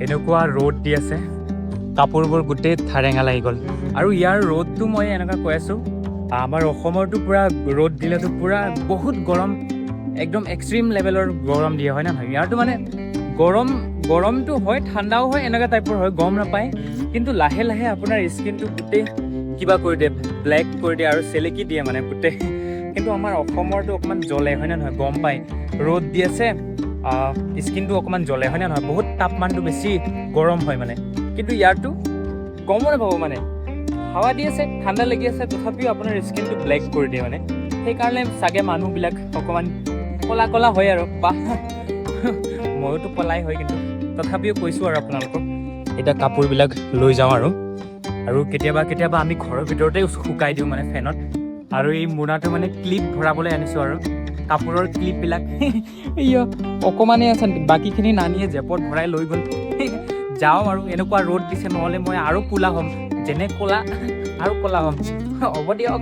এনেকুৱা ৰ'দ দি আছে, কাপোৰবোৰ গোটেই ঠাৰেঙা লাগি গ'ল। আৰু ইয়াৰ ৰ'দটো মই এনেকুৱা কৈ আছোঁ, আমাৰ অসমৰতো পূৰা ৰ'দ দিলেতো পূৰা বহুত গৰম, একদম এক্সট্ৰিম লেভেলৰ গৰম দিয়ে হয় না নহয়। ইয়াৰতো মানে গৰমটো হয়, ঠাণ্ডাও হয়, এনেকুৱা টাইপৰ হয়, গম নাপায়। কিন্তু লাহে লাহে আপোনাৰ স্কিনটো গোটেই কিবা কৰি দিয়ে, ব্লেক কৰি দিয়ে আৰু চেলেকি দিয়ে মানে গোটেই। কিন্তু আমাৰ অসমৰটো অকণমান জ্বলে হয় নে নহয়, গম পায়। ৰ'দ দি আছে, স্কিনটো অকণমান জ্বলে হয় নে নহয়, বহুত তাপমানটো বেছি গৰম হয় মানে। কিন্তু ইয়াৰটো গমো নাপাব মানে, হাৱা দি আছে, ঠাণ্ডা লাগি আছে, তথাপিও আপোনাৰ স্কিনটো ব্লেক কৰি দিয়ে মানে। সেইকাৰণে চাগে মানুহবিলাক অকণমান ক'লা ক'লা হয় আৰু, বা ময়োতো ক'লাই হয়, কিন্তু তথাপিও কৈছোঁ আৰু আপোনালোকক। এতিয়া কাপোৰবিলাক লৈ যাওঁ আৰু কেতিয়াবা আমি ঘৰৰ ভিতৰতে শুকাই দিওঁ মানে ফেনত। আৰু এই মোনাটো মানে ক্লিপ ভৰাবলৈ আনিছোঁ আৰু কাপোৰৰ ক্লিপবিলাক অকণমানেই আছে, বাকীখিনি নানিয়ে জেপত ভৰাই লৈ গ'ল। যাওঁ আৰু, এনেকুৱা ৰ'দ দিছে, নহ'লে মই আৰু ক'লা হ'ম, যেনে ক'লা আৰু ক'লা হ'ম। হ'ব দিয়ক।